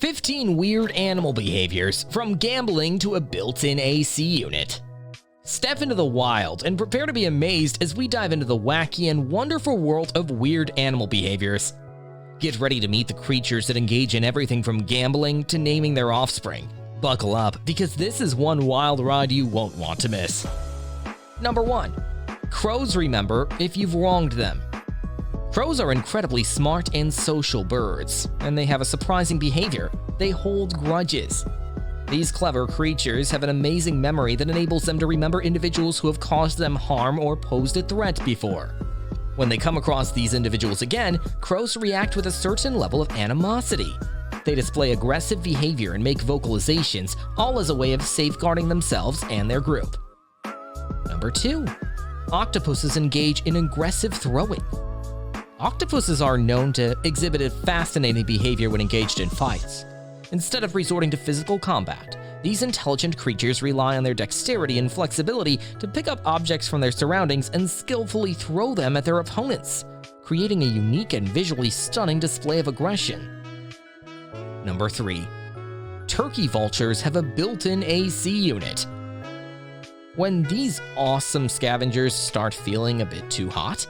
15 weird animal behaviors, from gambling to a built-in AC unit. Step into the wild and prepare to be amazed as we dive into the wacky and wonderful world of weird animal behaviors. Get ready to meet the creatures that engage in everything from gambling to naming their offspring. Buckle up, because this is one wild ride you won't want to miss. Number 1. Crows remember if you've wronged them. Crows are incredibly smart and social birds, and they have a surprising behavior. They hold grudges. These clever creatures have an amazing memory that enables them to remember individuals who have caused them harm or posed a threat before. When they come across these individuals again, crows react with a certain level of animosity. They display aggressive behavior and make vocalizations, all as a way of safeguarding themselves and their group. Number 2. Octopuses engage in aggressive throwing. Octopuses are known to exhibit a fascinating behavior when engaged in fights. Instead of resorting to physical combat, these intelligent creatures rely on their dexterity and flexibility to pick up objects from their surroundings and skillfully throw them at their opponents, creating a unique and visually stunning display of aggression. Number 3. Turkey vultures have a built-in AC unit. When these awesome scavengers start feeling a bit too hot,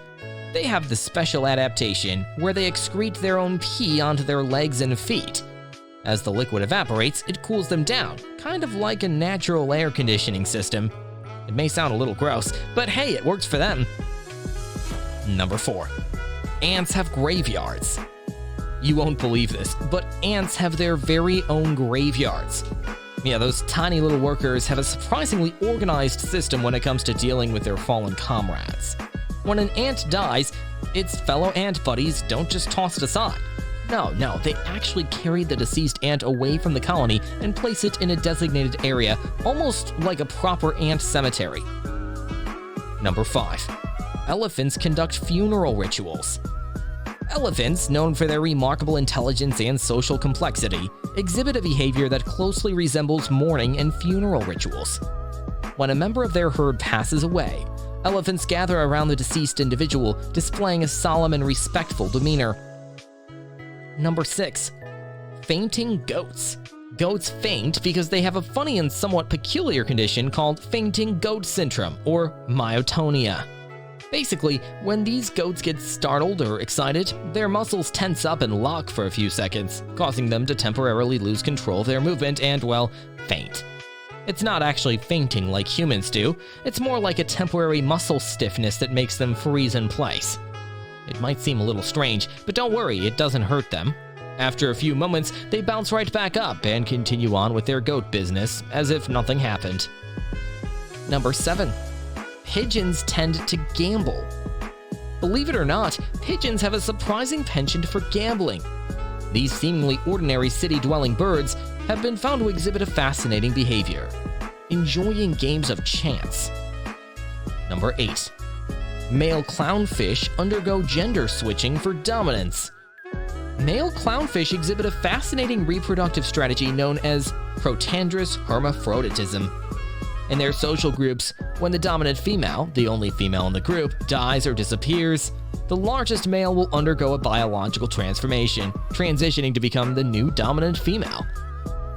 they have the special adaptation where they excrete their own pee onto their legs and feet. As the liquid evaporates, it cools them down, kind of like a natural air conditioning system. It may sound a little gross, but hey, it works for them. Number 4. Ants have graveyards. You won't believe this, but ants have their very own graveyards. Yeah, those tiny little workers have a surprisingly organized system when it comes to dealing with their fallen comrades. When an ant dies, its fellow ant buddies don't just toss it aside. No, they actually carry the deceased ant away from the colony and place it in a designated area, almost like a proper ant cemetery. Number 5. Elephants conduct funeral rituals. Elephants, known for their remarkable intelligence and social complexity, exhibit a behavior that closely resembles mourning and funeral rituals. When a member of their herd passes away, elephants gather around the deceased individual, displaying a solemn and respectful demeanor. Number 6. Fainting goats. Goats faint because they have a funny and somewhat peculiar condition called fainting goat syndrome, or myotonia. Basically, when these goats get startled or excited, their muscles tense up and lock for a few seconds, causing them to temporarily lose control of their movement and, well, faint. It's not actually fainting like humans do, it's more like a temporary muscle stiffness that makes them freeze in place. It might seem a little strange, but don't worry, it doesn't hurt them. After a few moments, they bounce right back up and continue on with their goat business as if nothing happened. Number 7. Pigeons tend to gamble. Believe it or not, pigeons have a surprising penchant for gambling. These seemingly ordinary city-dwelling birds have been found to exhibit a fascinating behavior, enjoying games of chance. Number 8. Male clownfish undergo gender switching for dominance. Male clownfish exhibit a fascinating reproductive strategy known as protandrous hermaphroditism. In their social groups, when the dominant female, the only female in the group, dies or disappears, the largest male will undergo a biological transformation, transitioning to become the new dominant female.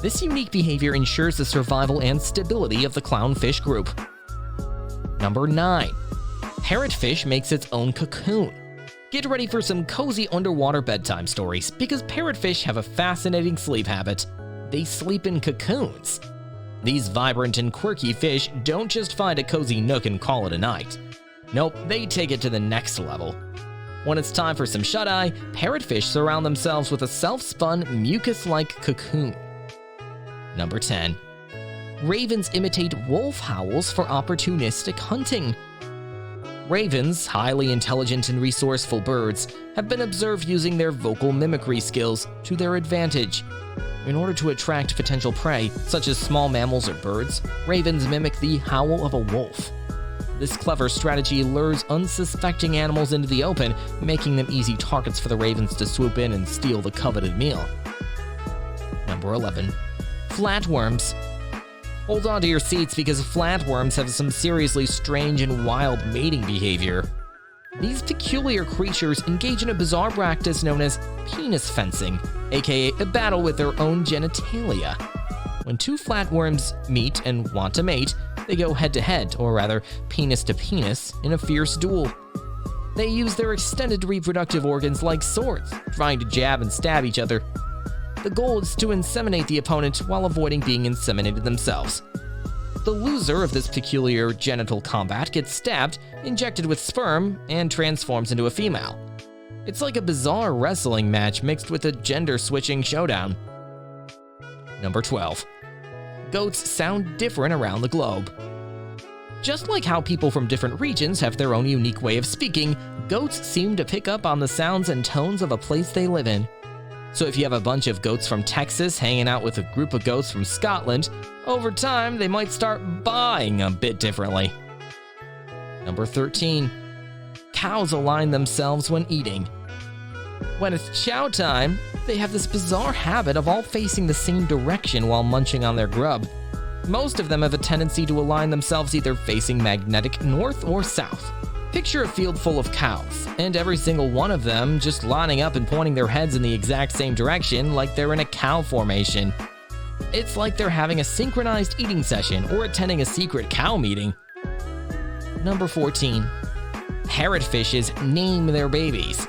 This unique behavior ensures the survival and stability of the clownfish group. Number 9. Parrotfish makes its own cocoon. Get ready for some cozy underwater bedtime stories, because parrotfish have a fascinating sleep habit. They sleep in cocoons. These vibrant and quirky fish don't just find a cozy nook and call it a night. Nope, they take it to the next level. When it's time for some shut-eye, parrotfish surround themselves with a self-spun, mucus-like cocoon. Number 10. Ravens imitate wolf howls for opportunistic hunting. Ravens, highly intelligent and resourceful birds, have been observed using their vocal mimicry skills to their advantage. In order to attract potential prey, such as small mammals or birds, ravens mimic the howl of a wolf. This clever strategy lures unsuspecting animals into the open, making them easy targets for the ravens to swoop in and steal the coveted meal. Number 11. Flatworms. Hold on to your seats, because flatworms have some seriously strange and wild mating behavior. These peculiar creatures engage in a bizarre practice known as penis fencing, aka a battle with their own genitalia. When two flatworms meet and want to mate, they go head-to-head, or rather penis to penis, in a fierce duel. They use their extended reproductive organs like swords, trying to jab and stab each other. The goal is to inseminate the opponent while avoiding being inseminated themselves. The loser of this peculiar genital combat gets stabbed, injected with sperm, and transforms into a female. It's like a bizarre wrestling match mixed with a gender-switching showdown. Number 12. Goats sound different around the globe. Just like how people from different regions have their own unique way of speaking, goats seem to pick up on the sounds and tones of a place they live in. So if you have a bunch of goats from Texas hanging out with a group of goats from Scotland, over time they might start baaing a bit differently. Number 13. Cows align themselves when eating. When it's chow time, they have this bizarre habit of all facing the same direction while munching on their grub. Most of them have a tendency to align themselves either facing magnetic north or south. Picture a field full of cows, and every single one of them just lining up and pointing their heads in the exact same direction like they're in a cow formation. It's like they're having a synchronized eating session or attending a secret cow meeting. Number 14. Parrotfishes name their babies.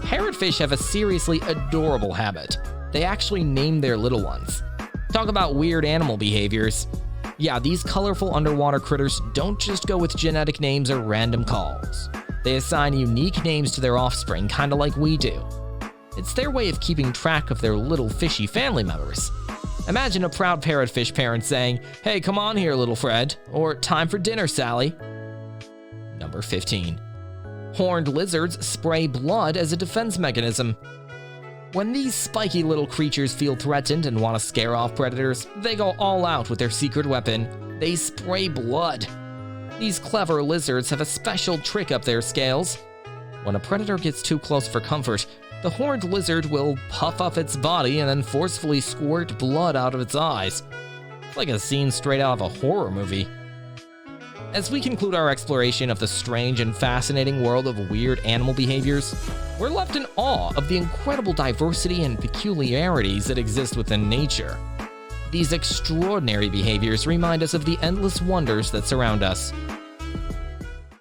Parrotfish have a seriously adorable habit. They actually name their little ones. Talk about weird animal behaviors. Yeah, these colorful underwater critters don't just go with genetic names or random calls. They assign unique names to their offspring, kinda like we do. It's their way of keeping track of their little fishy family members. Imagine a proud parrotfish parent saying, "Hey, come on here, little Fred," or "Time for dinner, Sally." Number 15. Horned lizards spray blood as a defense mechanism. When these spiky little creatures feel threatened and want to scare off predators, they go all out with their secret weapon. They spray blood. These clever lizards have a special trick up their scales. When a predator gets too close for comfort, the horned lizard will puff up its body and then forcefully squirt blood out of its eyes. It's like a scene straight out of a horror movie. As we conclude our exploration of the strange and fascinating world of weird animal behaviors, we're left in awe of the incredible diversity and peculiarities that exist within nature. These extraordinary behaviors remind us of the endless wonders that surround us,